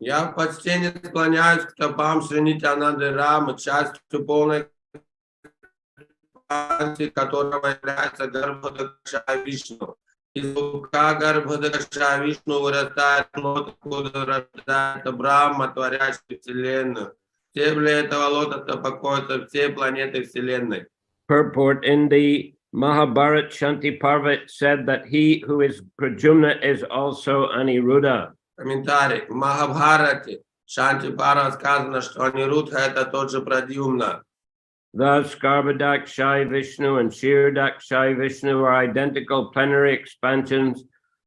Я в почтении склоняюсь к стопам Шри Нитьянанды Рамы, частью полной которого является Гарбхадакша-Вишну. Из лука Гарбхадакша-Вишну вырастает плод, откуда рождается Брахма, творящий вселенную. В стебле этого лотоса покоятся все планеты вселенной. Purport: in the Mahabharata, Shanti Parva said that he who is Pradyumna is also Aniruddha. Комментарий. В Махабхарате Шанти Парва сказано, что Анирудха это тот же Прадьюмна. Thus, Garbhodakshai Vishnu and Kshirodakshai Vishnu are identical plenary expansions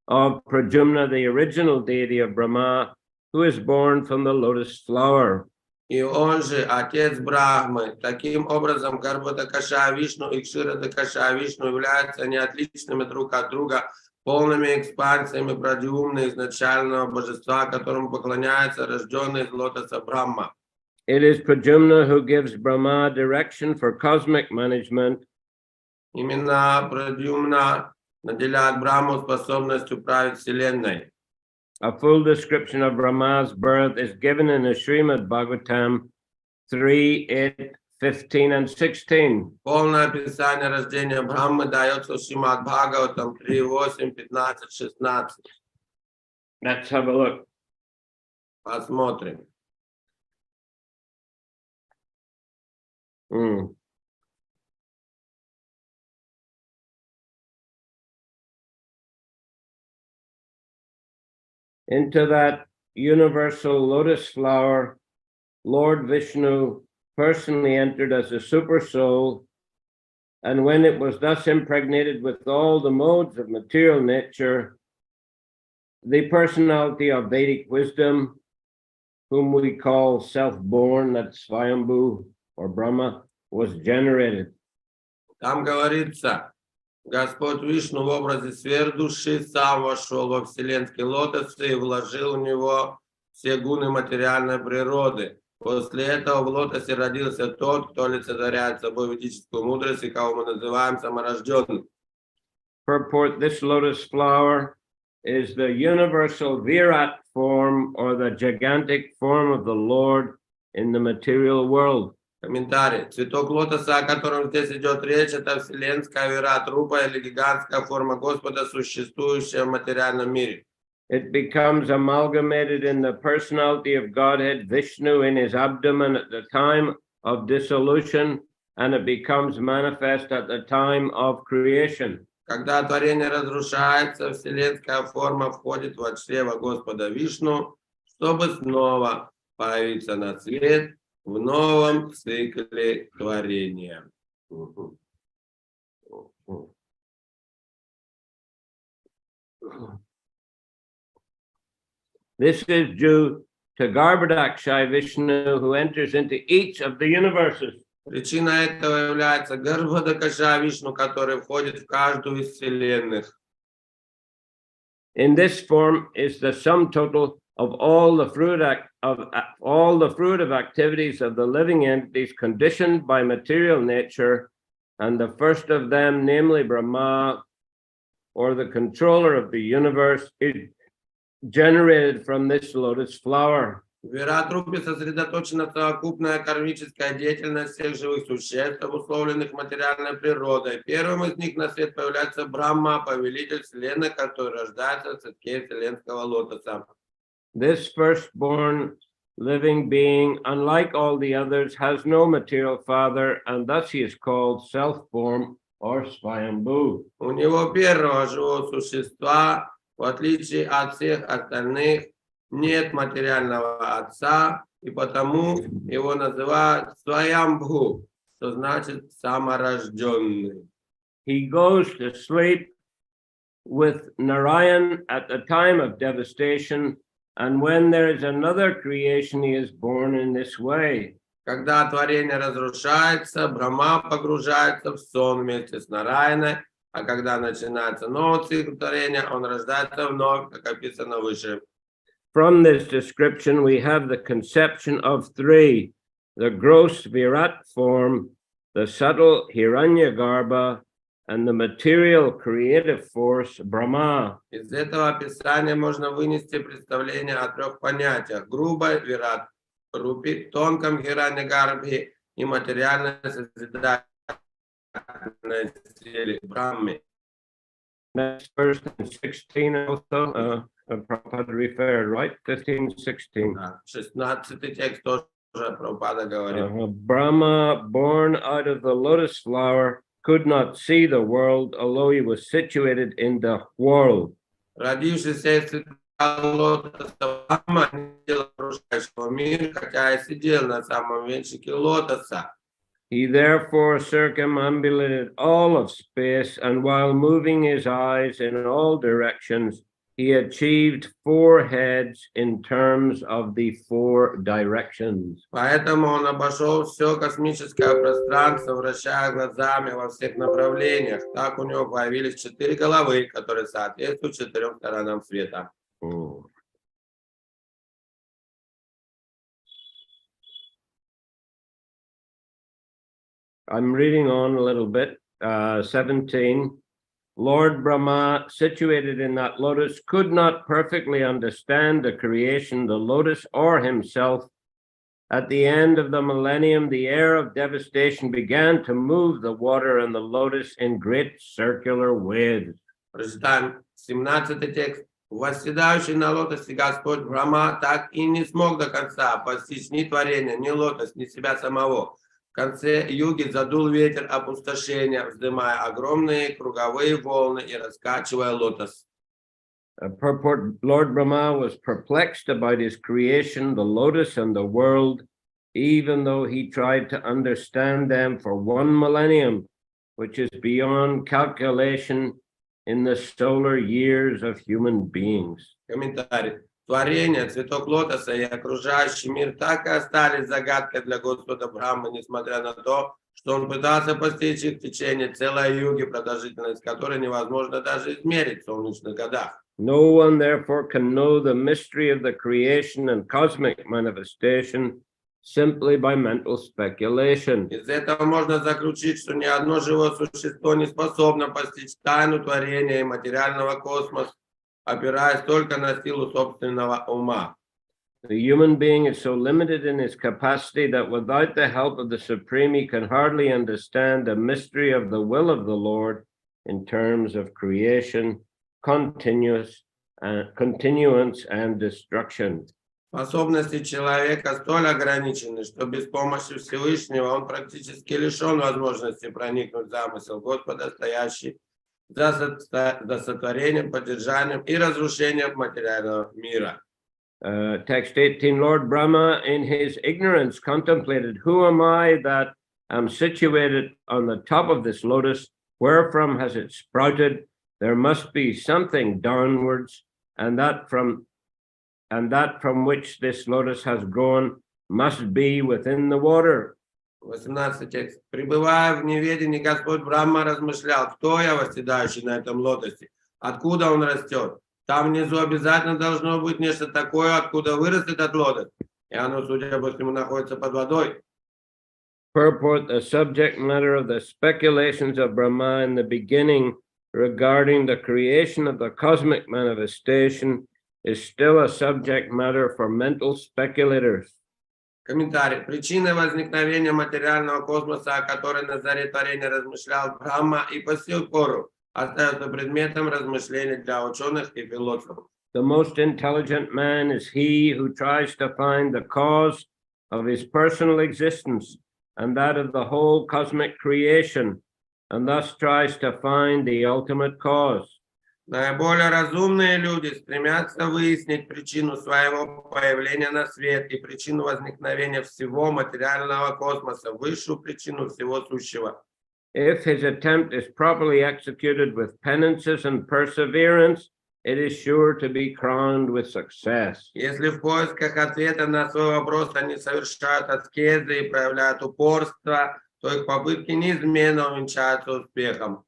of Pradyumna, the original deity of Brahma, who is born from the lotus flower. И он же отец Брахмы. Таким образом, Гарбхадакша Вишну и Кширодакша Вишну являются неотличными друг от друга, полными экспансиями Прадьюмны, изначального божества, которому поклоняется рожденный из лотоса Брахма. It is Pradyumna who gives Brahma direction for cosmic management. Именно Прадьюмна наделяет Брахму способностью править вселенной. A full description of Brahma's birth is given in the Srimad Bhagavatam 3, 8, 15, and 16. Полное описание рождения Брахмы дается в Шримад Бхагаватам 3, 8, 15, 16. Let's have a look. Посмотрим. Into that universal lotus flower, Lord Vishnu personally entered as a super soul, and when it was thus impregnated with all the modes of material nature, the personality of Vedic wisdom, whom we call self-born, that's Swayambhu or Brahma, was generated. Там говорится, Господь Вишну в образе сверхдуши сам вошел во вселенский лотос и вложил в него все гуны материальной природы. После этого в лотосе родился тот, кто олицетворяет собой ведическую мудрость и кого мы называем саморожденным. Purport: this lotus flower is the universal Virat form or the gigantic form of the Lord in the material world. Комментарий. Цветок лотоса, о котором здесь идет речь, это вселенская вират-рупа или гигантская форма Господа, существующая в материальном мире. It becomes amalgamated in the personality of Godhead Vishnu in his abdomen at the time of dissolution, and it becomes manifest at the time of creation. Когда творение разрушается, вселенская форма входит в чрево Господа Вишну, чтобы снова появиться на свет в новом цикле творения. This is due to Garbhodakshai Vishnu, who enters into each of the universes. Причина этого является Гарбхадакша Вишну, который входит в каждую из вселенных. In this form is the sum total of all the fruit of activities of the living entities conditioned by material nature, and the first of them, namely Brahma, or the controller of the universe, is generated from this lotus flower. В вират-рупе сосредоточена совокупная кармическая деятельность всех живых существ, обусловленных материальной природой. Первым из них на свет появляется Брахма, повелитель вселенной, который рождается в цветке вселенского лотоса. This firstborn living being, unlike all the others, has no material father, and thus he is called self-born or Swayambhu. У него первого живого существа, в отличие от всех остальных, нет материального отца, и потому его называют Swayambhu, что значит саморожденный. He goes to sleep with Narayan at the time of devastation, and when there is another creation, he is born in this way. Когда творение разрушается, Брахма погружается в сон вместе с Нараяной, а когда начинается новый цикл творения, он рождается вновь, как описано выше. From this description, we have the conception of three: the gross Virat form, the subtle Hiranyagarbha, and the material creative force Brahma. Из этого описания можно вынести представление о трех понятиях: грубой вират рупи, тонком хираньягарбхи и материальной созидательной силе Брахмы. Next verse 16 also, Prabhupada referred, right? 15, 16. 16-й текст тоже Прабхупада говорит. Brahma, born out of the lotus flower, could not see the world, although he was situated in the world. Родившийся из цветка лотоса Брахма не видел окружающего мира, хотя и сидел на самом венчике лотоса. He therefore circumambulated all of space, and while moving his eyes in all directions, he achieved 4 heads in terms of the 4 directions. Поэтому он обошел все космическое пространство, вращая глазами во всех направлениях. Так у него появились 4 головы, которые соответствуют 4 сторонам света. I'm reading on a little bit. 17. Lord Brahma, situated in that lotus, could not perfectly understand the creation, the lotus, or himself. At the end of the millennium, the air of devastation began to move the water and the lotus in great circular waves. Прочитаем 17-й текст. Восседающий на лотосе Господь Брахма так и не смог до конца постичь ни творения, ни лотос, ни себя самого. В конце юги задул ветер опустошения, вздымая огромные круговые волны и раскачивая лотос. Lord Brahma was perplexed about his creation, the lotus and the world, even though he tried to understand them for 1 millennium, which is beyond calculation in the solar years of human beings. Комментарий. Творение, цветок лотоса и окружающий мир так и остались загадкой для Господа Брахмы, несмотря на то, что он пытался постичь их в течение целой юги, продолжительность которой невозможно даже измерить в солнечных годах. No one therefore can know the mystery of the creation and cosmic manifestation simply by mental speculation. Из этого можно заключить, что ни одно живое существо не способно постичь тайну творения и материального космоса, опираясь только на силу собственного ума. The human being is so limited in his capacity that without the help of the Supreme, he can hardly understand the mystery of the will of the Lord in terms of creation, continuance, and destruction. Способности человека столь ограничены, что без помощи Всевышнего он практически лишен возможности проникнуть в замысел Господа, стоящий за сотворением, поддержанием и разрушением материального мира. Text 18, Lord Brahma in his ignorance contemplated, who am I that am situated on the top of this lotus? Wherefrom has it sprouted? There must be something downwards, and that from which this lotus has grown must be within the water. 18 текст. Пребывая в неведении, Господь Брахма размышлял, кто я, восседающий на этом лотосе, откуда он растет. Там внизу обязательно должно быть нечто такое, откуда вырос этот лотос. И оно, судя по всему, находится под водой. Purport: the subject matter of the speculations of Brahma in the beginning regarding the creation of the cosmic manifestation is still a subject matter for mental speculators. Комментарий. Причиной возникновения материального космоса, о которой на заре творения размышлял Брахма, и по сию пору остается предметом размышлений для ученых и философов. The most intelligent man is he who tries to find the cause of his personal existence and that of the whole cosmic creation, and thus tries to find the ultimate cause. Наиболее разумные люди стремятся выяснить причину своего появления на свет и причину возникновения всего материального космоса, высшую причину всего сущего. If his attempt is properly executed with penances and perseverance, it is sure to be crowned with success. Если в поисках ответа на свой вопрос они совершают аскезы и проявляют упорство, то их попытки неизменно увенчаются успехом.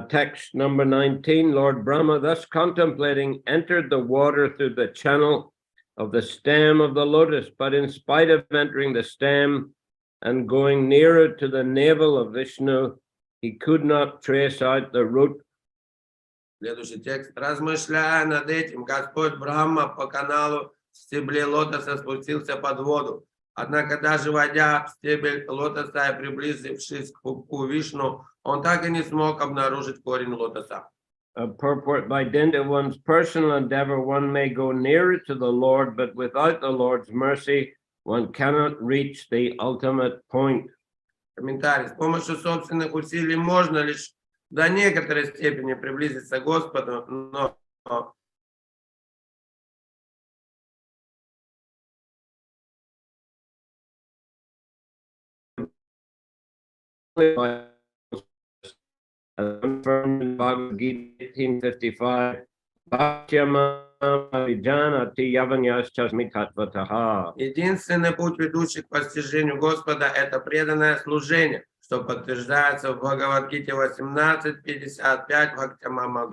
Text number 19, Lord Brahma, thus contemplating, entered the water through the channel of the stem of the lotus, but in spite of entering the stem and going nearer to the navel of Vishnu, he could not trace out the route. Следующий текст. Размышляя над этим, Господь Брахма по каналу в стебле лотоса спустился под воду. Однако даже войдя в стебель лотоса и приблизившись к пупку Вишну, он так и не смог обнаружить корень лотоса. Purport: by dint of one's personal endeavor, one may go nearer to the Lord, but without the Lord's mercy, one cannot reach the ultimate point. Комментарий. С помощью собственных усилий можно лишь до некоторой степени приблизиться к Господу, но Confirmed in Bhagavad Gita 1855. единственный путь, ведущий к постижению Господа, это преданное служение, что подтверждается в Бхагавад-гите 18.55 Бхактиведанта Мэнор.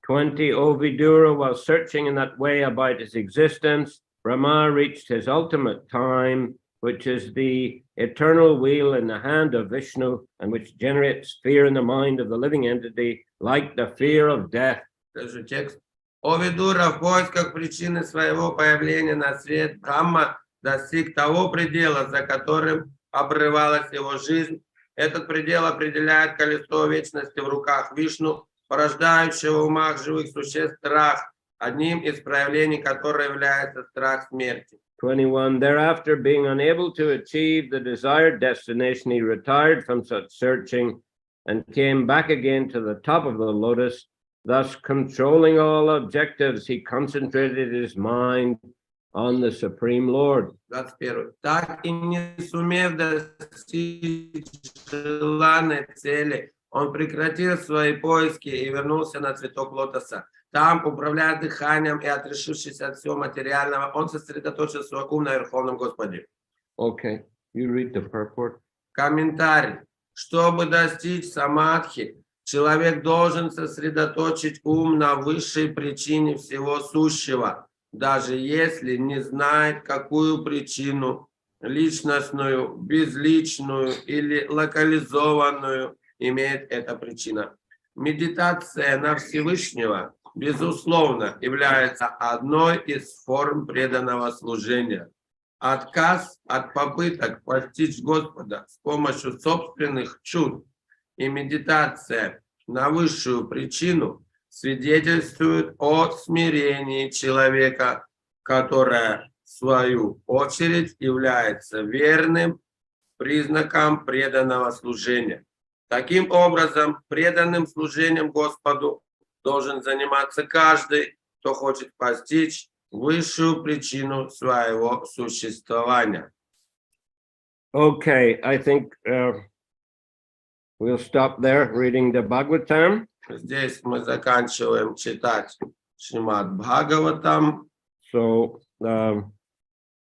20. O Vidura, while searching in that way about his existence, Brahma reached his ultimate time, which is the eternal wheel in the hand of Vishnu, and which generates fear in the mind of the living entity, like the fear of death. Даже текст. О Видура, в поисках причины своего появления на свет, Брахма достиг того предела, за которым обрывалась его жизнь. Этот предел определяет колесо вечности в руках Вишну, порождающего в умах живых существ страх, одним из проявлений которого является страх смерти. 21. Thereafter, being unable to achieve the desired destination, he retired from such searching and came back again to the top of the lotus. Thus, controlling all objectives, he concentrated his mind on the Supreme Lord. 21. Так и не сумев достичь желанной цели, он прекратил свои поиски и вернулся на цветок лотоса. Там, управляя дыханием и отрешившись от всего материального, он сосредоточил свой ум на Верховном Господе. Okay, you read the purport. Комментарий. Чтобы достичь самадхи, человек должен сосредоточить ум на высшей причине всего сущего, даже если не знает, какую причину, личностную, безличную или локализованную, имеет эта причина. Медитация на Всевышнего, безусловно, является одной из форм преданного служения. Отказ от попыток постичь Господа с помощью собственных чувств и медитация на высшую причину свидетельствуют о смирении человека, которое, в свою очередь, является верным признаком преданного служения. Таким образом, преданным служением Господу должен заниматься каждый, кто хочет постичь высшую причину своего существования. Okay, I think we'll stop there reading the Bhagavatam. Здесь мы заканчиваем читать Шримад Бхагаватам. So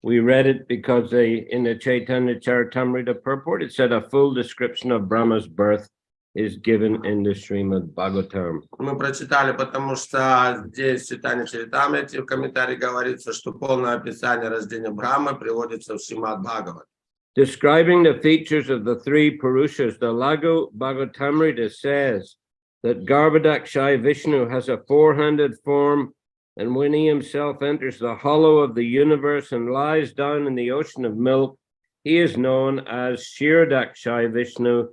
we read it because in the Chaitanya Charitamrita purport, it said a full description of Brahma's birth is given in the Srimad Bhagavatam. Мы прочитали, потому что здесь в Чайтанья Чаритамрите в комментарии говорится, что полное описание рождения Брахмы приводится в Шримад Бхагават. Describing the features of the three Purushas, the Laghu Bhagavatamrita says that Garbhodakshai Vishnu has a four-handed form, and when he himself enters the hollow of the universe and lies down in the ocean of milk, he is known as Kshirodakshai Vishnu,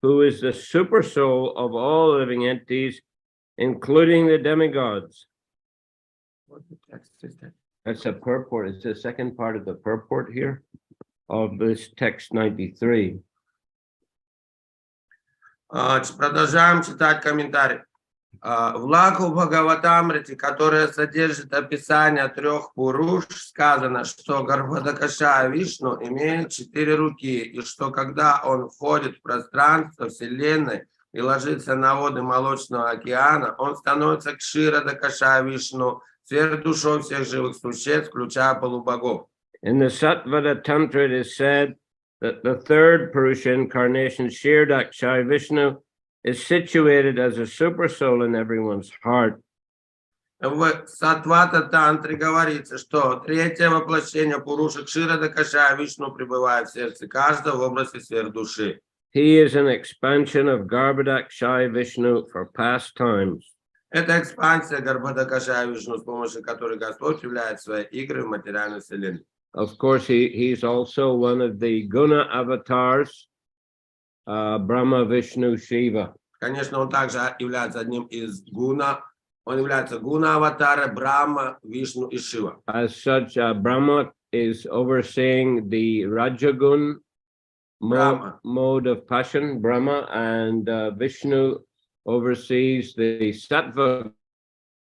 who is the super soul of all living entities, including the demigods. What text is that? That's a purport. It's the second part of the purport here of this text 93. Продолжаем читать комментарий. В Лакху Бхагаватамрите, которая содержит описание трех пуруш, сказано, что Гарбхадакаша Вишну имеет 4 руки, и что когда он входит в пространство вселенной и ложится на воды Молочного океана, он становится Кширадакаша Вишну, сверхдушой всех живых существ, включая полубогов. In the Sattvada Tantra, it is said that the third Purusha incarnation, Kshirodakshai Vishnu, is situated as a super soul in everyone's heart. В Сатвата Тантре говорится, что третье воплощение Пуруша Кширадакашая Вишну пребывает в сердце каждого в образе сверхдуши. He is an expansion of Garbhodakshaya Vishnu for past times. Это экспансия Гарбхадакашая Вишну, с помощью которой Господь являет свои игры в материальной вселенной. Of course, he's also one of the Guna avatars, Brahma, Vishnu, Shiva. Конечно, он также является одним из гуна. Он является гуна-аватара Брахма, Вишну и Шива. As such, Brahma is overseeing the Rajagun mode of passion, Brahma, and Vishnu oversees the Sattva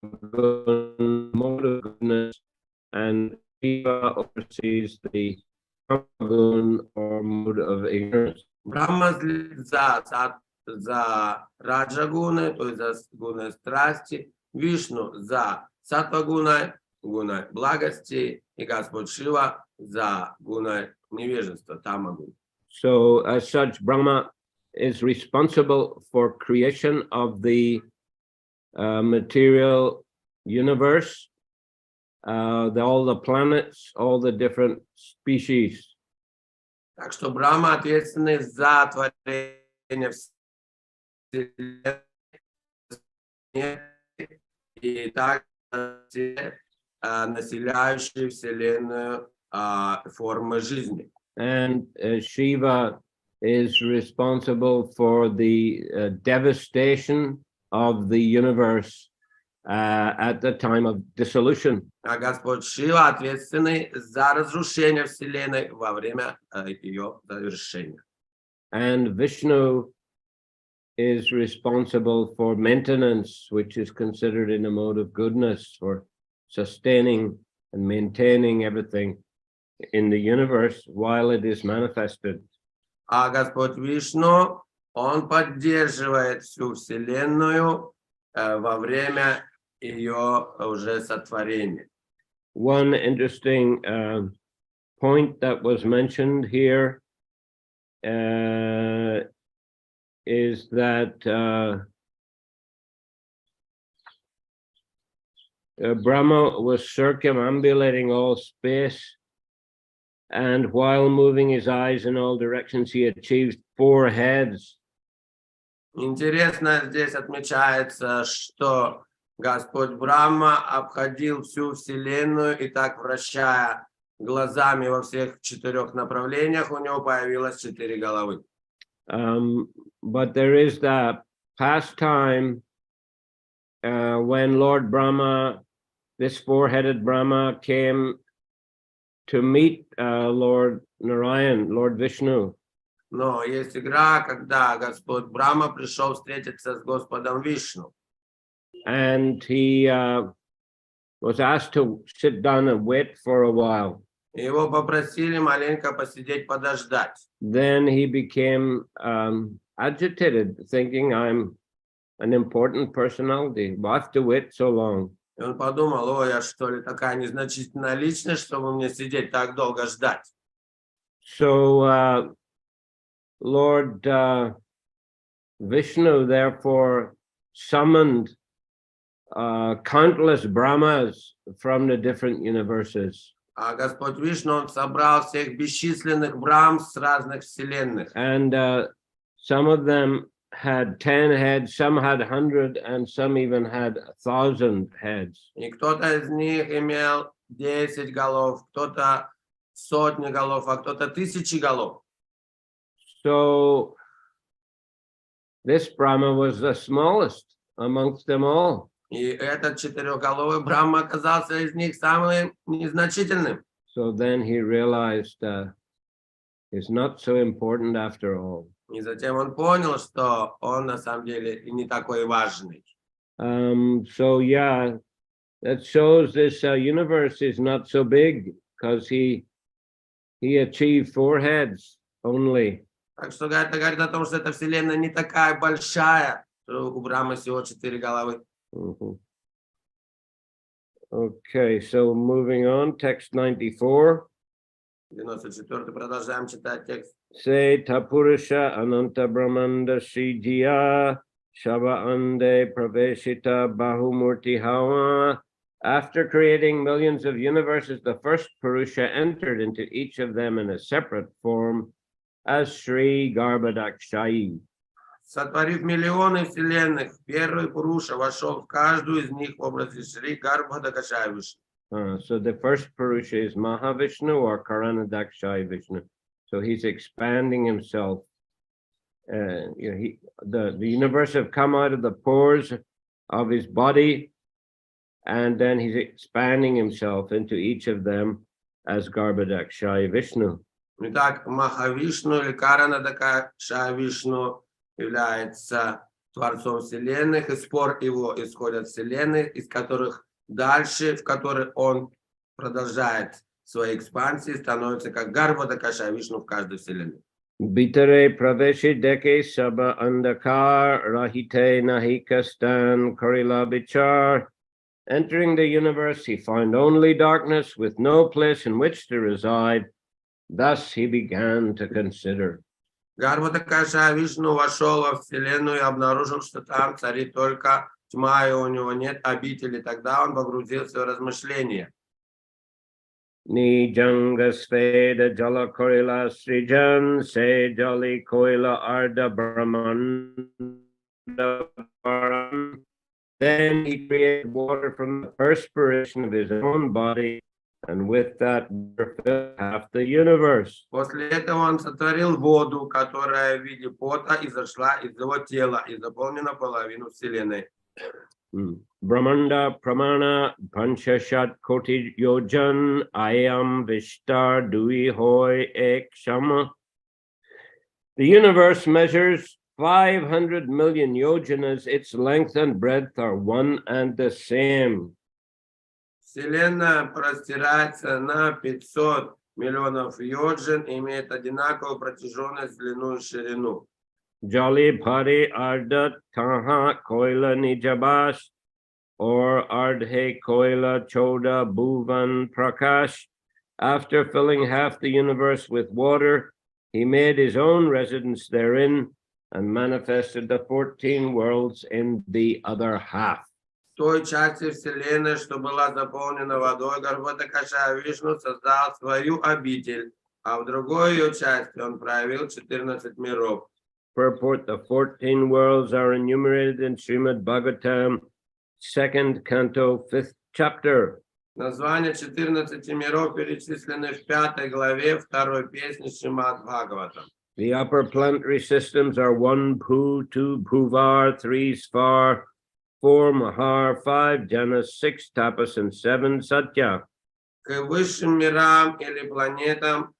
mode of goodness, and Shiva oversees the Gun or mode of ignorance. Брахма следит за раджагуной, то есть за гуной страсти, Вишну за саттва-гуной, гуной благости, и Господь Шива за гуной невежества, тама-гуной. So, as such, Brahma is responsible for creation of the material universe, all the planets, all the different species. Так что Брахма ответственный за творение вселенной и также населяющие вселенную формы жизни. And Shiva is responsible for the devastation of the universe at the time of dissolution. А Господь Шива ответственный за разрушение вселенной во время ее завершения. And Vishnu is responsible for maintenance, which is considered in a mode of goodness, for sustaining and maintaining everything in the universe while it is manifested. А Господь Вишну, он поддерживает всю вселенную во время ее уже сотворения. One interesting point that was mentioned here is that Brahma was circumambulating all space, and while moving his eyes in all directions, he achieved 4 heads. Интересно, здесь отмечается, что Господь Брахма обходил всю вселенную и так, вращая глазами во всех 4 направлениях, у него появилось 4 головы. But there is the pastime when Lord Brahma, this 4-headed Brahma, came to meet Lord Narayan, Lord Vishnu. Но есть игра, когда Господь Брахма пришел встретиться с Господом Вишну. And he was asked to sit down and wait for a while. Его попросили маленько посидеть, подождать. Then he became agitated, thinking, I'm an important personality. Why have to wait so long? И он подумал, ой, я что ли такая незначительная личность, чтобы мне сидеть так долго ждать. So Lord Vishnu therefore summoned countless Brahmas from the different universes. А Господь Вишну, он собрал всех бесчисленных Брахм с разных вселенных. And some of them had 10 heads, some had 100, and some even had 1,000 heads. И кто-то из них имел 10 голов, кто-то сотни голов, а кто-то 1000 голов. So this Brahma was the smallest amongst them all. И этот 4-головый Брахма оказался из них самым незначительным. So then he realized it's not so important after all. И затем он понял, что он на самом деле и не такой важный. So yeah, that shows this universe is not so big because he achieved 4 heads only. Так что это говорит о том, что эта вселенная не такая большая, что у Брахмы всего 4 головы. Okay, so moving on, text 94. 94, продолжаем читать текст. Se tapurusha ananta brahmanda srijiya shava ande praveshita bahumurti hawa After creating millions of universes, the first Purusha entered into each of them in a separate form as Sri Garbhadakshayi. Сотворив миллионы вселенных, первый Пуруша вошел в каждую из них в образе Шри Гарбхадакашая. So the first Purusha is Mahavishnu or Karanadakshayi Vishnu. So he's expanding himself. The universe have come out of the pores of his body, and then he's expanding himself into each of them as Garbhadakshayi Vishnu. Итак, Махавишну или Каранадакашая Вишну является Творцом Вселенных, из спор его исходят Вселенные, из которых дальше, в которые он продолжает свои экспансии, становится как Гарбхадакашая Вишну в каждой Вселенной. Bitare praveshi deke saba andakar rahite nahikastan korila bichar. Entering the universe, he found only darkness with no place in which to reside. Thus he began to consider. Гарбхадакашая Вишну вошел во Вселенную и обнаружил, что там царит только тьма, и у него нет обители. Тогда он погрузился в размышления. Ni jangasveda jala korila srijan se jali koila arda brahmanda varam. Then he created water from the perspiration of his own body, and with that filled half the universe. После этого он сотворил воду, которая в виде пота изошла из его тела и заполнила половину Вселенной. Brahmanda pramana panchashat koti yojan ayam vishtar dui hoy ek shama. The universe measures 500 million yojanas. Its length and breadth are one and the same. Вселенная простирается на 500 миллионов йоджин и имеет одинаковую протяженность, длину и ширину. Jali bhari ardat taha koila nijabas or ardhe koila choda bhuvan prakash. After filling half the universe with water, he made his own residence therein and manifested the 14 worlds in the other half. В той части Вселенной, что была заполнена водой, Гарбхадакашая Вишну создал свою обитель, а в другой ее части он проявил 14 миров. Purport: the 14 worlds are enumerated in Srimad Bhagavatam, 2nd canto, 5th chapter. Названия 14 миров перечислены в 5 главе 2 песни Шримад Бхагаватам. The upper planetary systems are 1 Bhu, 2 Bhuvar, 3 Svar, 4 Mahar, 5 Janas, 6 Tapas, and 7 Satya. К высшим мирам или планетным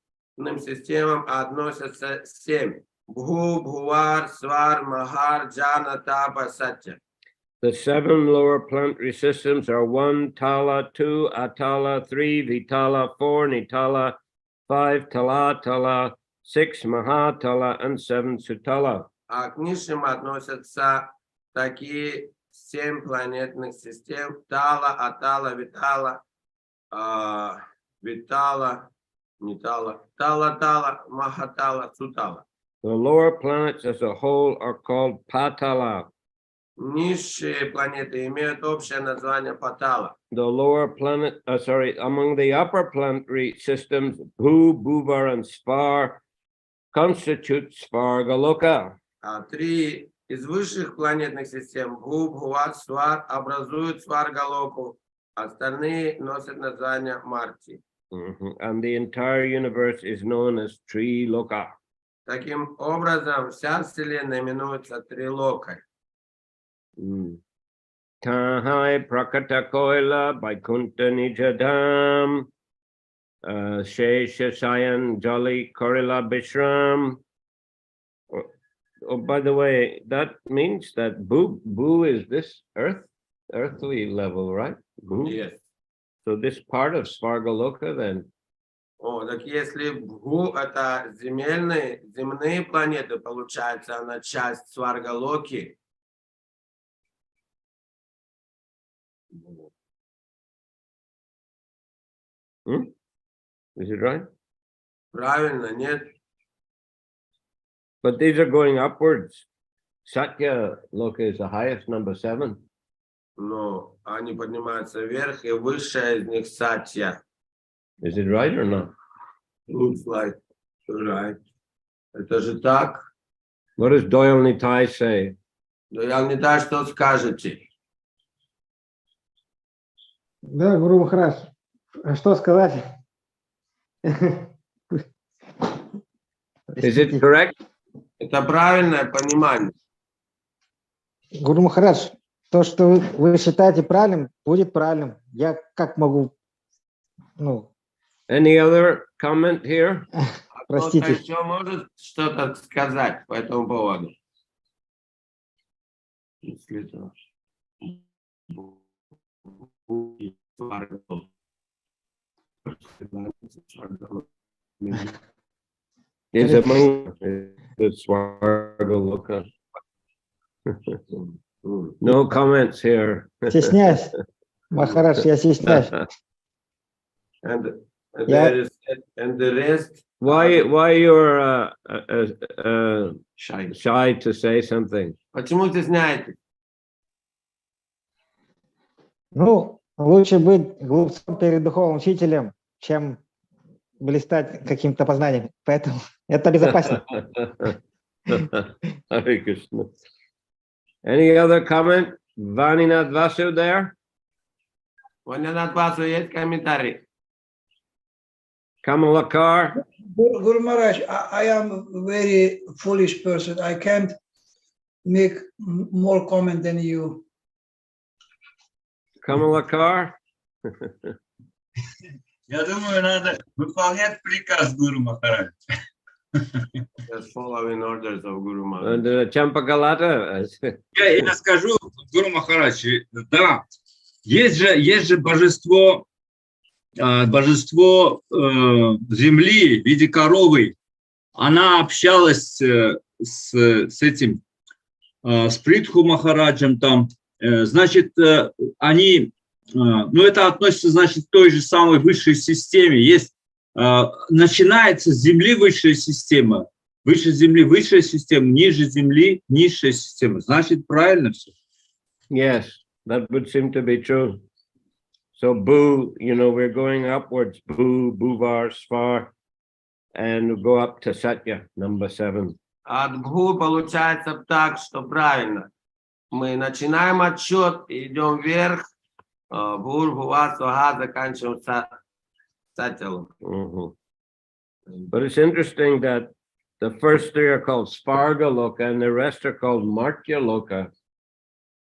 системам относятся 7. Бху, Бхувар, Свар, Махар, Джана, Тапа, Сатя. The 7 lower planetary systems are 1 Tala, 2 Atala, 3 Vitala, 4 Nitala, 5 Tala, Tala, 6 Mahatala, and 7 Sutala. А к низшим относятся такие 7 планетных систем: Тала, Атала, Витала, Витала, Нитала, Тала, Махатала, Сутала. The lower planets as a whole are called Patala. Низшие планеты имеют общее название Патала. The lower planet, among the upper planetary systems, Bhu, Bhuvar, and Spar constitute Svargaloka. А 3 из высших планетных систем Бху, Бхувар, Свар образуют Сваргалоку. Остальные носят название Марти. And the entire universe is known as Triloka. Таким образом, вся Вселенная именуется Трилокой. Tahai Prakata Koila Vaikuntha Nijadam Shesha Sayan Jali Korila Bishram. Oh, by the way, that means that Bhu is this earthly level, right? Bhu? Yes. So this part of Svargaloka then. О, так если Бху это земные планеты, получается, она часть Сваргалоки. Is it right? Правильно, нет? But these are going upwards. Satya Loka is the highest, number 7. но они поднимаются вверх, и высшая из них сатья. Is it right or not? Looks like right. Это же так. What does Doyle Nitai say? Но я не знаю, что скажете. Да, Гуру Махарадж, что сказать? Is it correct? Это правильное понимание. Гуру Махарадж, то, что вы считаете правильным, будет правильным. Я как могу, Any other comment here? Кто-то простите. еще может что-то сказать по этому поводу? Если это Is among the Swargaloka. No comments here. Стесняюсь, Махарадж, я стесняюсь. and Yeah. the rest Why you're shy. shy to say something? Почему стесняетесь? Лучше быть глупцом перед духовным учителем, чем блистать каким-то познанием. Поэтому это безопасно. Hare Krishna. Any other comment? Vaninath Vasu there? Ванянат Васу, есть комментарий? Kamalakar? Guru Maharaj, I am a very foolish person. I can't make more comment than you. Kamalakar? Я думаю, надо выполнять приказ Гуру Махарадж. Just following orders of Guru Maharaj. And Champakalata? Я скажу, Гуру Махарадж, да, есть же божество земли в виде коровы. Она общалась с этим, с Притху Махараджем там. Значит, они, это относится, значит, к той же самой высшей системе. Есть, начинается с земли высшая система, выше земли высшая система, ниже земли низшая система. Значит, правильно все. Yes, that would seem to be true. So Bhu, we're going upwards, Bhu, Bhuvar, Svar, and go up to Satya, number 7. От Бху получается так, что правильно. Мы начинаем отсчет и идем вверх. Бур, Бува, Суга, заканчиваем Сатялом. But it's interesting that the first three are called Sparga Loka and the rest are called Martya Loka.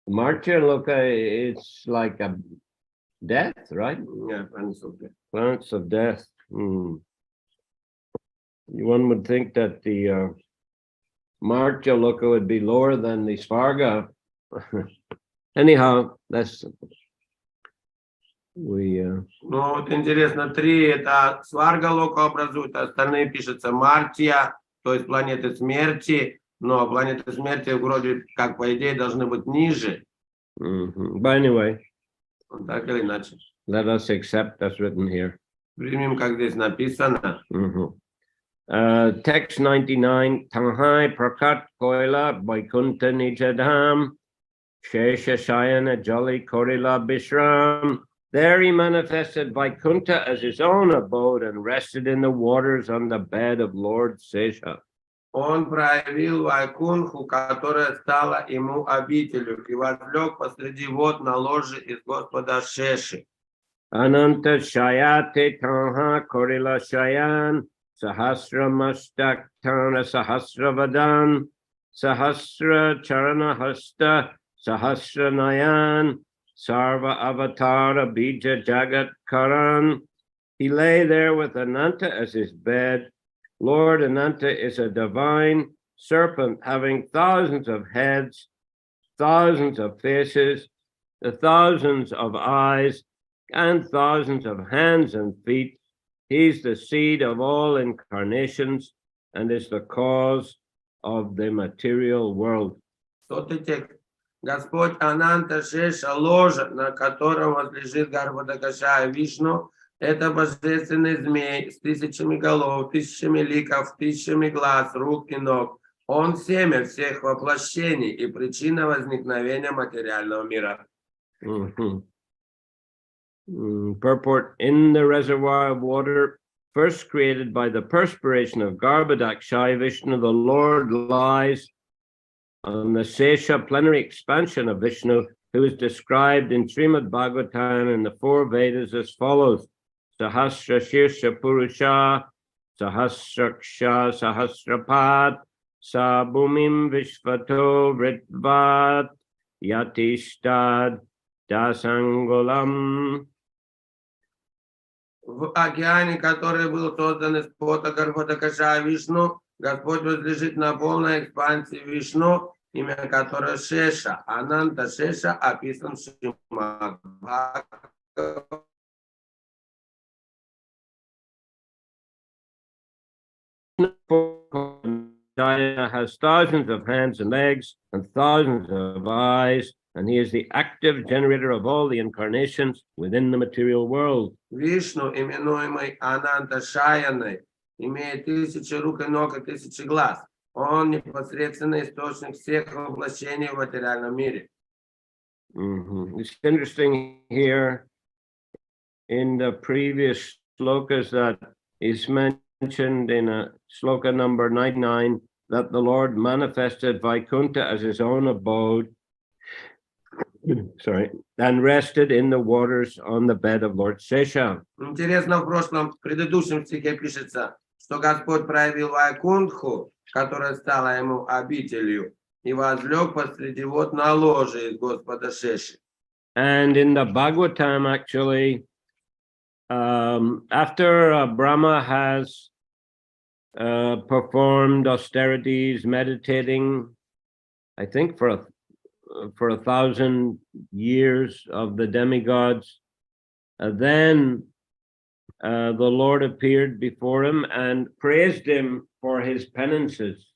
Martya Loka, it's like a death, right? Yeah, Plants of death. One would think that the Martya Loka would be lower than the Sparga. Anyhow, that's вот интересно, 3 это Сварга Лока образуют, а остальные пишутся Мартия, то есть планеты смерти, но планеты смерти вроде как по идее должны быть ниже. But anyway, так или иначе. Let us accept that's written here. Примем, как здесь написано. Text 99, Tanghai Prakat Koila Vaikuntha Nijadham Shesha Shayana Jali Korila Bishram. There he manifested Vaikuntha as his own abode and rested in the waters on the bed of Lord Sesha. Он проявил Вайкунху, которая стала ему обителью, и возлег посреди вод на ложе из Господа Шеши. Ananta Shayate Tanha Korila Shayan Sahasra Mastak Tana Sahasra Vadan Sahasra Charana Hasta Sahasra Nayan Sarva Avatara Bija Jagat Karan. He lay there with Ananta as his bed. Lord Ananta is a divine serpent having thousands of heads, thousands of faces, thousands of eyes, and thousands of hands and feet. He's the seed of all incarnations and is the cause of the material world. Господь Ананта Шеша, ложа, на котором возлежит Гарбхадакаша Вишну, это божественный змей с 1000 голов, 1000 ликов, 1000 глаз, рук и ног. Он семя всех воплощений и причина возникновения материального мира. Purport: in the reservoir of water, first created by the perspiration of Garbhodakshaya Vishnu, the Lord lies on the Sesha plenary expansion of Vishnu, who is described in Srimad Bhagavatam and the four Vedas as follows: Sahasra Shirsha Purusha, Sahasraksha Sahasrapad, Sa Bhumim Vishvato Vritvat, Yatishtad Dasangulam. В океане, который был создан из пота Гарбhodakashaya Вишну, Господь возлежит на полной экспансии Вишну, имя которое Шеша. Ананта Шеша описан в Шримад Бхагаватам. Has thousands of hands and legs and thousands of eyes, and he is the active generator of all the incarnations within the material world. Вишну, именуемый Ананта Шаяной, имеет тысячи рук и ног и тысячи глаз. Он непосредственный источник всех воплощений в материальном мире. It's interesting here in the previous slokas that is mentioned in sloka number 99 that the Lord manifested Vaikuntha as his own abode, and rested in the waters on the bed of Lord Sesha. Интересно, в предыдущем стихе пишется, что Господь проявил Вайкунтху, которая стала ему обителью, и возлег посреди вод на ложе из Господа Шеши. And in the Bhagavatam, actually, after Brahma has performed austerities, meditating, I think for 1,000 years of the demigods, then the Lord appeared before him and praised him for his penances.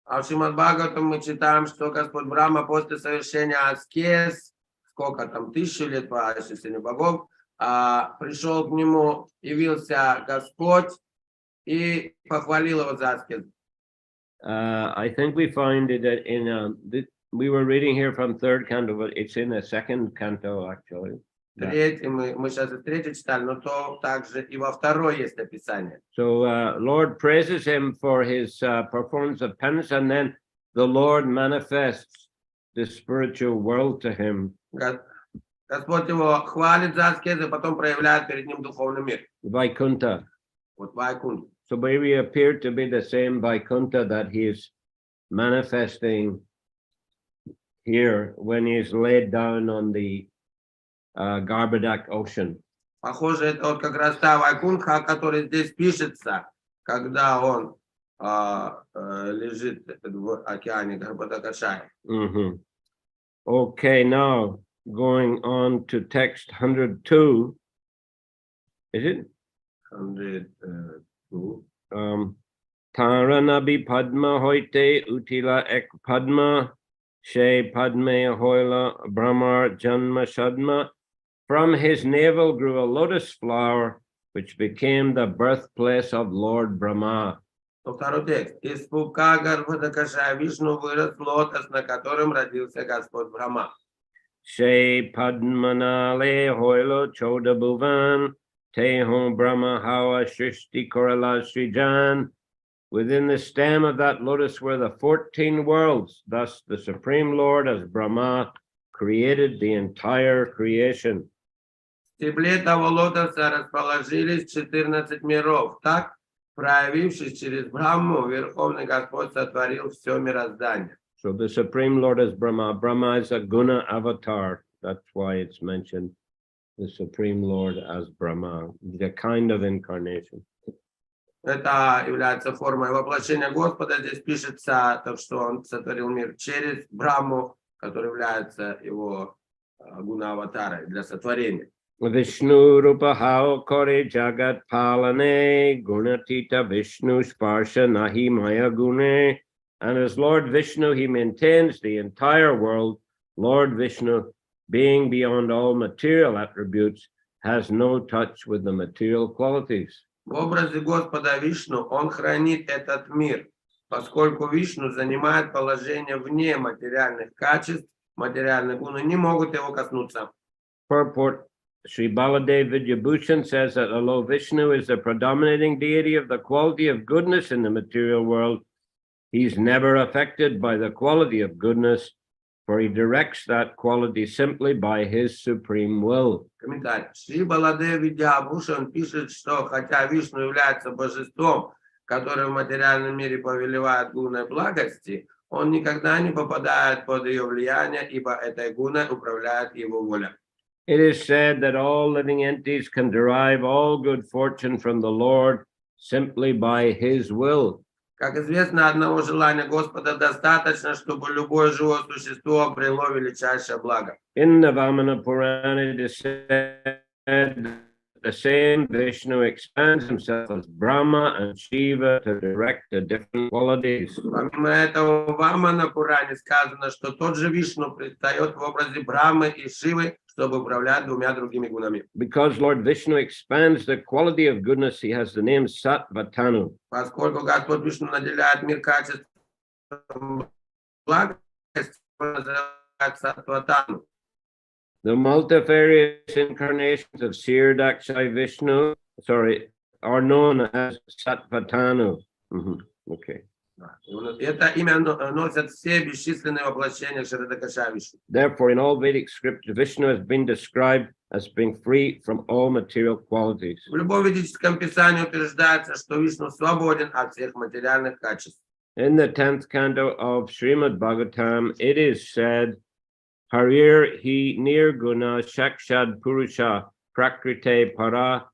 А в Шримад Бхагаватам мы читаем, что Господь Брахма после совершения аскез, сколько там, 1000 лет по исчислению богов, пришел к нему, явился Господь и похвалил его за аскез. I think we find it in we were reading here from third canto, but it's in the second canto actually. Третий, мы сейчас и третий читали, но то также и во второй есть описание. So Lord praises him for his performance of penance, and then the Lord manifests the spiritual world to him. Господь его хвалит за аскезы, потом проявляет перед ним духовный мир. Vaikuntha. Вот Вайкунтха. So maybe appeared to be the same Vaikuntha that he is manifesting here when he is laid down on the Garbhodak ocean. Похоже, это вот как раз та Вайкунтха, о которой здесь пишется, когда он лежит в океане Гарбhodakashaya. Okay, now going on to text 102. Is it? 102. Taranabi Padma Hoite Utila Ek Padma She Padme Hoila Brahmar Janma Shadma. From his navel grew a lotus flower, which became the birthplace of Lord Brahma. Второй текст. Из пупка Гарбhodakashaya Вишну вырос лотос, на котором родился Господь Брахма. She Padmanale Hoilo Choda Bhuvan Tehon Brahma Hawa Shrishti Korala Srijan. Within the stem of that lotus were the 14 worlds. Thus the Supreme Lord as Brahma created the entire creation. В стебле того лотоса расположились 14 миров. Так, проявившись через Брахму, Верховный Господь сотворил все мироздание. So the Supreme Lord is Brahma. Brahma is a guna avatar. That's why it's mentioned the Supreme Lord as Brahma, the kind of incarnation. Это является формой воплощения Господа. Здесь пишется, так что он сотворил мир через Брахму, который является его гуна-аватарой для сотворения. Vishnu Rupa Hao Kore Jagat Palane Gunatita Vishnu Sparsha Nahi Maya Gune. And as Lord Vishnu, he maintains the entire world. Lord Vishnu, being beyond all material attributes, has no touch with the material qualities. В образе Господа Вишну он хранит этот мир, поскольку Вишну занимает положение вне материальных качеств, материальные гуны, не могут его коснуться. Purport: Sri Baladev Vidyabhushan says that although Vishnu is the predominating deity of the quality of goodness in the material world, he's never affected by the quality of goodness, for he directs that quality simply by his supreme will. Комментарий. Шри Баладев Видьябхушан пишет, что хотя Вишну является божеством, которое в материальном мире повелевает гуной благости, он никогда не попадает под ее влияние, ибо этой гуной управляет его воля. It is said that all living entities can derive all good fortune from the Lord simply by his will. Как известно, одного желания Господа достаточно, чтобы любое живое существо обрело величайшее благо. In the Vamana Purana, it is said that the same Vishnu expands himself as Brahma and Shiva to direct the different qualities. Помимо этого, в Вамана Пуране сказано, что тот же Вишну предстает в образе Брахмы и Шивы, чтобы управлять двумя другими гунами. Because Lord Vishnu expands the quality of goodness, he has the name Sattvatanu. Поскольку Господь Вишну наделяет мир качеством благости, он называется Саттватану. The multifarious incarnations of Sirdakshai Vishnu, are known as Sattvatanu. Okay. Это имя носят все бесчисленные воплощения Шридакаша Вишну. Therefore, in all Vedic scripture, Vishnu has been described as being free from all material qualities. В любом ведическом писании утверждается, что Вишну свободен от всех материальных качеств. In the 10th canto of Srimad Bhagavatam, it is said, Harir hi nirguna shakshad purusha prakrite para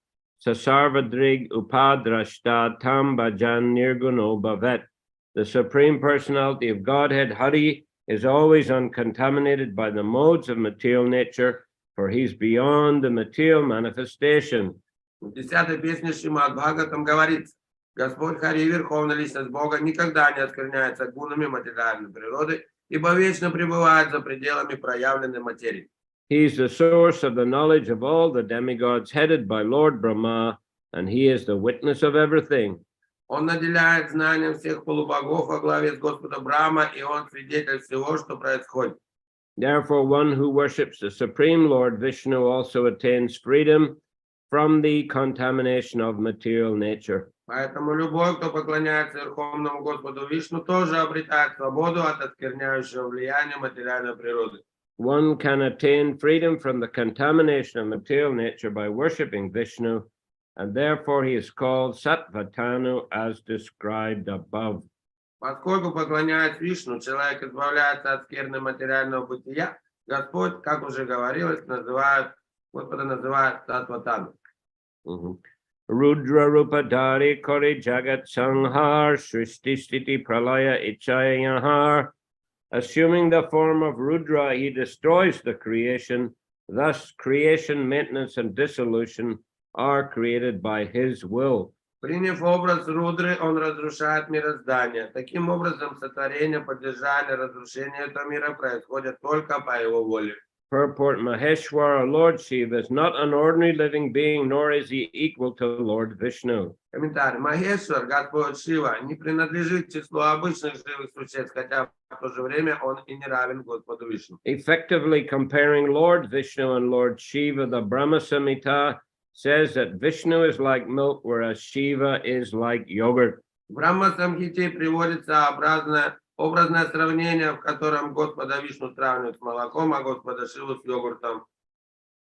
sasarvadrig upadrashta tam bhajan nirguno bhavet. The Supreme Personality of Godhead, Hari, is always uncontaminated by the modes of material nature, for he's beyond the material manifestation. В 10-й песне Шримад Бхагаватам говорится: Господь Хари, Верховная Личность Бога, никогда не оскверняется гунами материальной природы, ибо вечно пребывает за пределами проявленной материи. He is the source of the knowledge of all the demigods headed by Lord Brahma, and he is the witness of everything. Он наделяет знанием всех полубогов во главе с Господом Брахма, и он свидетель всего, что происходит. Therefore, one who worships the Supreme Lord Vishnu also attains freedom from the contamination of material nature. Поэтому любой, кто поклоняется Верховному Господу Вишну, тоже обретает свободу от оскверняющего влияния материальной природы. One can attain freedom from the contamination of material nature by worshipping Vishnu, and therefore he is called Sattvatanu as described above. Поскольку поклоняясь Вишну, человек избавляется от скверны материального бытия, Господь, как уже говорилось, Господа называют Саттватану. Rudra Rupadari Kori Jagat Sanghar Srishti Stiti Pralaya Ichayahar. Assuming the form of Rudra, he destroys the creation. Thus, creation, maintenance, and dissolution are created by his will. Приняв образ Рудры, он разрушает мироздание. Таким образом, сотворение, поддержание, разрушение этого мира происходит только по его воле. Purport: Maheshwara, Lord Shiva, is not an ordinary living being, nor is he equal to Lord Vishnu. Комментарий. Махешвар, Господь Шива, не принадлежит к числу обычных живых существ, хотя в то же время он и не равен Господу Вишну. Effectively comparing Lord Vishnu and Lord Shiva, the Brahma Samhita says that Vishnu is like milk, whereas Shiva is like yogurt. В Брахма-самхите приводится образное сравнение, в котором Господа Вишну сравнивают с молоком, а Господа Шиву с йогуртом.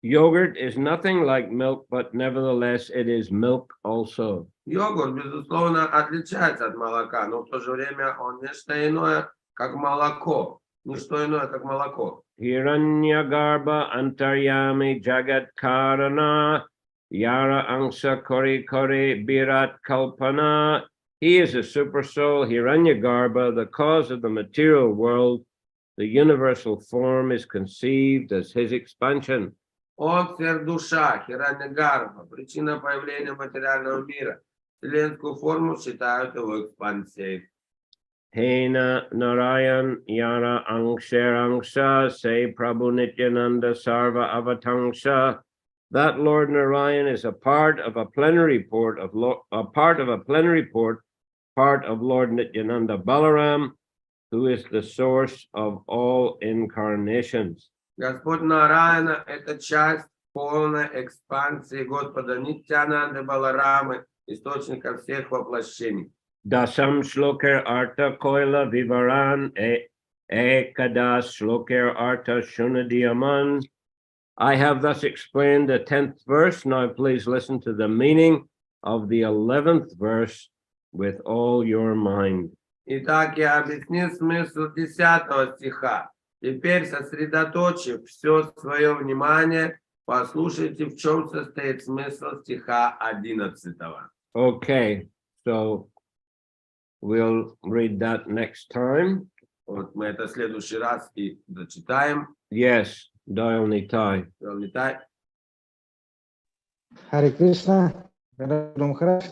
Yogurt is nothing like milk, but nevertheless it is milk also. Йогурт, безусловно, отличается от молока, но в то же время он нечто иное, как молоко. Ничто иное, как молоко. Hiranyagarba antaryami jagat karana yara angsa kori kori birat kalpana. He is a super soul, Hiranyagarbha, the cause of the material world. The universal form is conceived as his expansion. Он сверхдуша, Хираньягарбха, причина появления материального мира. Вселенскую форму считают его экспансией. Hena Narayan Yara Angsharangsha say Prabhu Nityananda Sarva Avatangsha. That Lord Narayan is a part of a plenary port of Lord Nityananda Balaram, who is the source of all incarnations. Господь Нараяна – это часть полной экспансии Господа Нитьянанды Баларамы, источника всех воплощений. Dasam shloker arta koila vivaran ekadas shloker arta shunadiyaman. I have thus explained the 10th verse. Now please listen to the meaning of the 11th verse with all your mind. Итак, я объяснил смысл 10 стиха. Теперь, сосредоточив все свое внимание, послушайте, в чем состоит смысл стиха 11. Okay, so we'll read that next time. Вот мы это в следующий раз и зачитаем. Yes, Dial Nitai. Харе Кришна. Гуру Махарадж.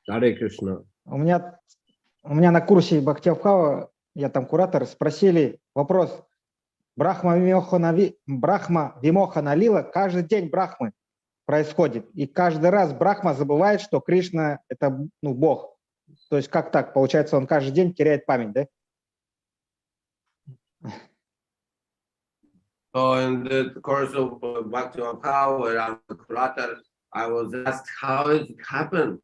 Харе Кришна. У меня на курсе Бхактиведанта, я там куратор, спросили вопрос. Брахма Вимоха Лила, каждый день Брахмы происходит. И каждый раз Брахма забывает, что Кришна – это Бог. То есть как так? Получается, он каждый день теряет память, да? So in the course of Bhaktivinoda, where I'm the curator, I was asked, how does it happen?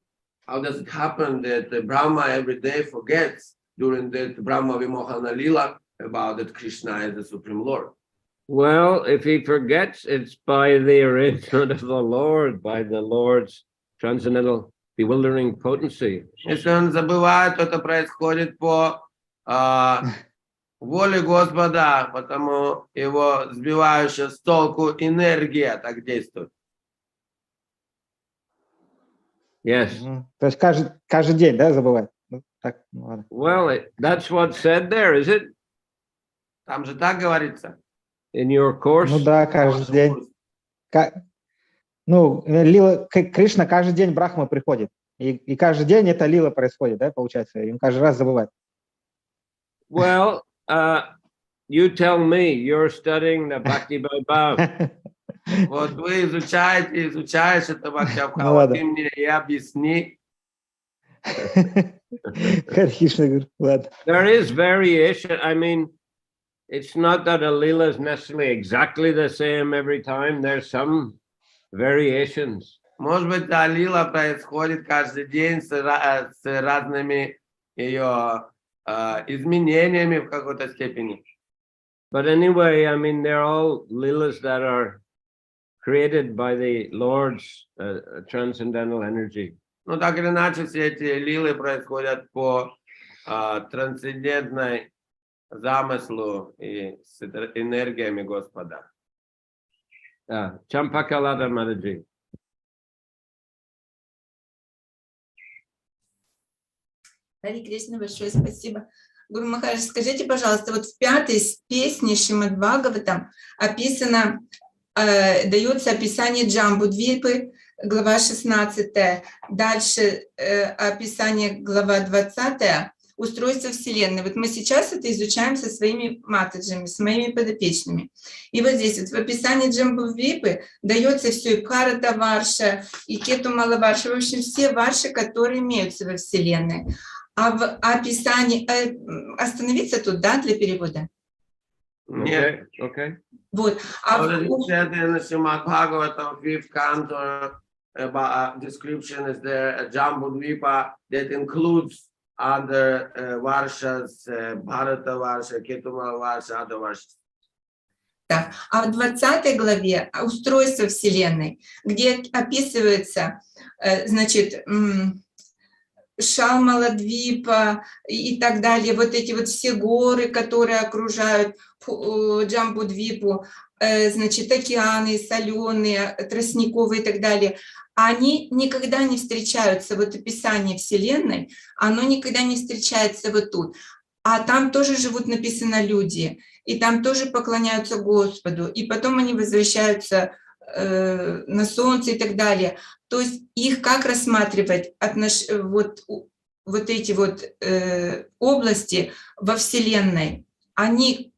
How does it happen that the Brahma every day forgets during the Brahma Vimohana Lila about that Krishna is the Supreme Lord? Well, if he forgets, it's by the arrangement of the Lord, by the Lord's transcendental bewildering potency. Если он забывает, то это происходит по воле Господа, потому его сбивающая с толку энергия так действует. Yes. То есть каждый день, да, забывает? Так, ладно. Well, that's what's said there, is it? Там же так говорится. In your course? Ну да, каждый день. Кришна каждый день Брахма приходит. И каждый день это лила происходит, да, получается? И он каждый раз забывает. Well, you tell me, you're studying the Bhaktivinoda. Вот вы изучаешь это Бхактивinoда, вот ты мне и объясни. There is variation. I mean, it's not that a lila is necessarily exactly the same every time. There's some variations. Может быть, лила происходит каждый день с разными ее изменениями в какой-то степени. But anyway, I mean, they're all lilas that are created by the Lord's transcendental energy. Ну, так или иначе, все эти лилы происходят по трансцендентной замыслу и с энергиями Господа. Champakalata Mataji. Харе Кришна, большое спасибо. Гуру Махарадж, скажите, пожалуйста, вот в 5-й песне Шримад Бхагаватам описано, дается описание Джамбудвипы, глава 16, дальше описание глава 20, устройство вселенной. Вот мы сейчас это изучаем со своими матаджами, с моими подопечными. И вот здесь вот в описании Джамбудвипы дается все и Бхарата Варша, и Кету Малаварша, в общем, все варши, которые имеются во вселенной. А в описании остановиться тут, да, для перевода? Нет. Okay. Вот. Description is there, Jambudvipa, that includes other varshas, Bharata Varsha, Ketuma Varsha, other varshas. Так. А в 20 главе устройство вселенной, где описывается, значит, Шалмаладвипа и так далее, вот эти вот все горы, которые окружают Джамбудвипу, значит, океаны соленые, тростниковые и так далее, они никогда не встречаются, вот описание Вселенной, оно никогда не встречается вот тут. А там тоже живут, написано, люди, и там тоже поклоняются Господу, и потом они возвращаются на солнце и так далее. То есть их как рассматривать, вот эти вот области во Вселенной, они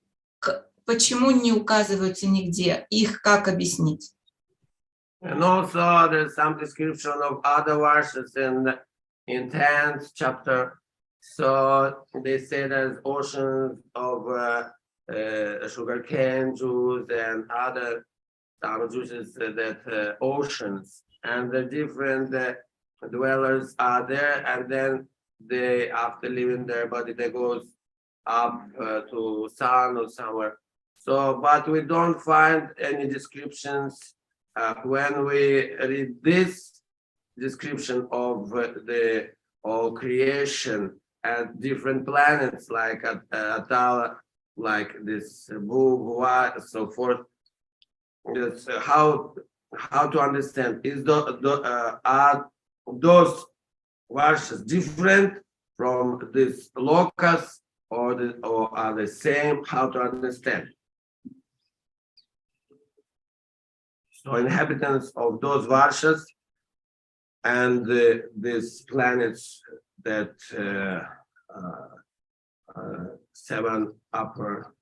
почему не указываются нигде, их как объяснить? And also there's some description of other verses in 10th chapter So they say there's oceans of sugarcane juice and other juices that oceans, and the different dwellers are there, and then they, after leaving their body, they go up to sun or somewhere. So, but we don't find any descriptions when we read this description of the all creation and different planets like Atala, like this Bhua, so forth. It's how to understand is are those verses different from this locus or are the same? How to understand? So inhabitants of those varshas and these planets that 7 upper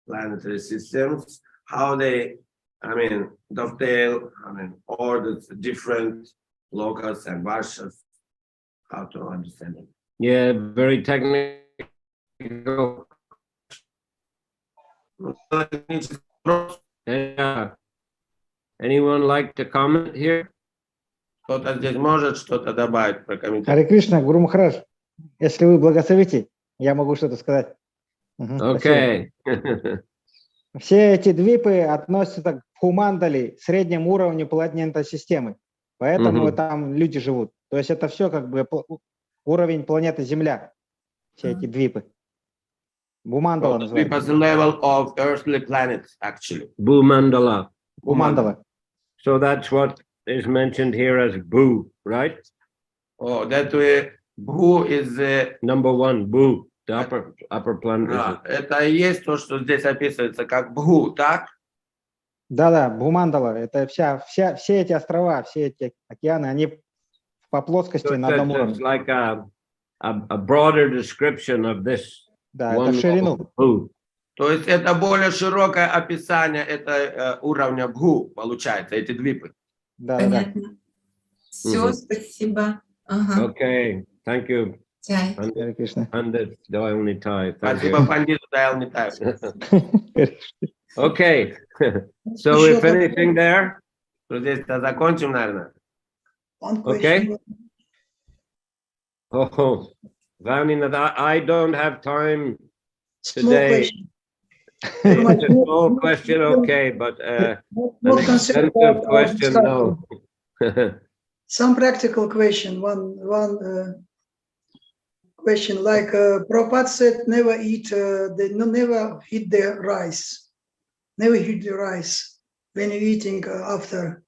planetary systems, how they, dovetail, or the different locus and varshas, how to understand it. Yeah, very technical. Yeah. Anyone like to comment here? Кто-то здесь может что-то добавить, прокомментировать? Харе Кришна, Гуру Махарадж, если вы благословите, я могу что-то сказать. Окей. Все эти двипы относятся к Бхумандали, среднему уровню планетной системы. Поэтому там люди живут. То есть это все как бы уровень планеты Земля. Все эти двипы. Бхумандала называется. Because the level of earthly planets, actually. Bhumandala. Бхумандала. So that's what is mentioned here as Bhu, right? Oh, that way, Bhu is the Number 1, Bhu, the upper planet. Это и есть то, что здесь описывается как Бху, так? Да, Бхумандала. Это все эти острова, все эти океаны, они по плоскости на одном уровне. It's like a broader description of this. Да, это в ширину. Bhu. То есть это более широкое описание уровня Бху, получается, эти двипы. Да. Понятно. Все, спасибо. Ага. Okay, thank you. Чай. Харе Кришна. Pandit Dayal Nitai. Спасибо, пандиту Даял Нитай. Okay, so we're finishing there. То здесь-то закончим, наверное. One Okay. question. Oh, Vanina, I don't have time Small today. question. It's a small question, okay, but an More concerned extensive about question, no. Some practical question. One question, like Prabhupada said, never eat never eat the rice. Never eat the rice when you're eating after.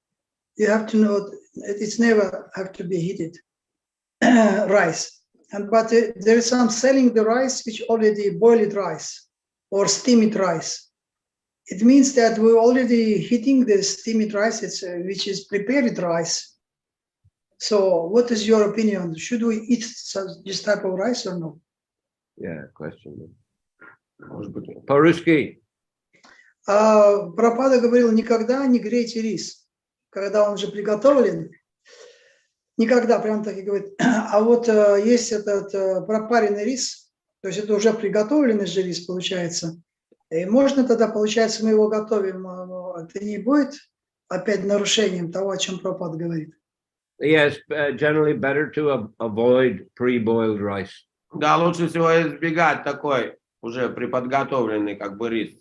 You have to know it's never have to be heated rice. But there is some selling the rice which already boiled rice or steamed rice. It means that we're already heating the steamed rice, which is prepared rice. So what is your opinion? Should we eat this type of rice or no? Yeah, question. По-русски. Прабхупада говорил, никогда не грейте рис, когда он уже приготовлен. Никогда, прям так и говорит. А вот есть этот пропаренный рис, то есть это уже приготовленный же рис получается. И можно тогда, получается, мы его готовим, это не будет опять нарушением того, о чем Прабхупада говорит? Yes, generally better to avoid pre-boiled rice. Да, лучше всего избегать такой уже приподготовленный как бы рис.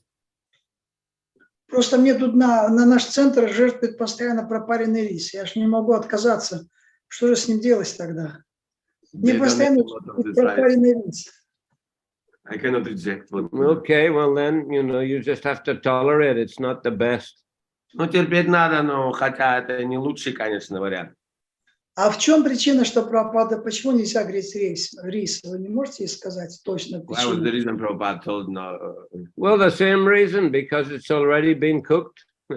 Просто мне тут на наш центр жертвует постоянно пропаренный рис. Я ж не могу отказаться. Что же с ним делать тогда? Не постоянно пропаренный рис. I cannot reject one. Okay, well then, you just have to tolerate it. It's not the best. Ну, терпеть надо, но хотя это не лучший, конечно, вариант. А в чем причина, что Прабхупада, почему нельзя греть рис? Вы не можете сказать точно Why was the причину? reason Prabhupada told no? Well, the same reason, because it's already been cooked. По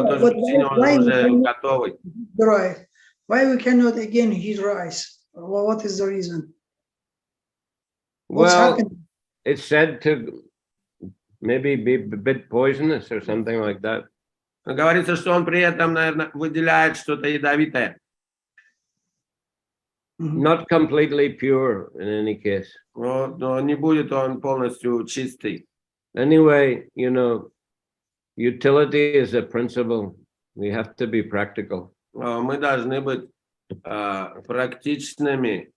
той же причине он уже готовый. Right. Why we cannot again heat rice? Well, what is the reason? What's Well, happening? it's said to maybe be a bit poisonous or something like that. Говорится, что он при этом, наверное, выделяет что-то ядовитое. not completely pure in any case. Но не будет он полностью чистый. Anyway, you know, utility is a principle. We have to be practical. Мы должны быть практичными.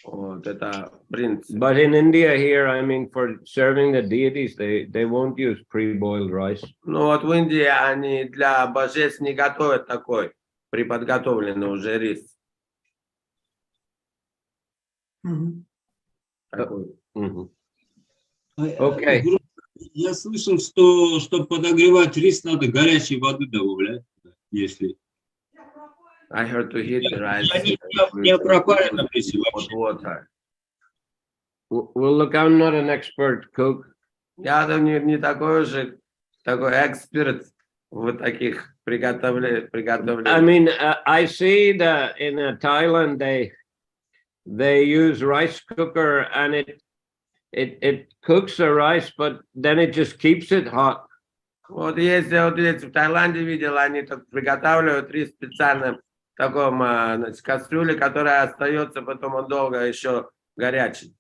Вот это принцип. But in India here, I mean, for serving the deities, they won't use pre-boiled rice. Ну вот в Индии они для божеств не готовят такой преподготовленный уже рис. Такой. Окей. Я слышал, что чтобы подогревать рис, надо горячей воды добавлять, если. I heard to heat the rice Не о пропаренном рисе with вообще. water. Well, look, I'm not an expert cook. Я там не такой уже такой эксперт в таких приготовлениях. I mean, I see that in Thailand they use rice cooker and it cooks the rice, but then it just keeps it hot. Вот если вот здесь в Таиланде видел, они так приготавливают рис в специальном таком кастрюле, которая остается потом он долго еще горячий.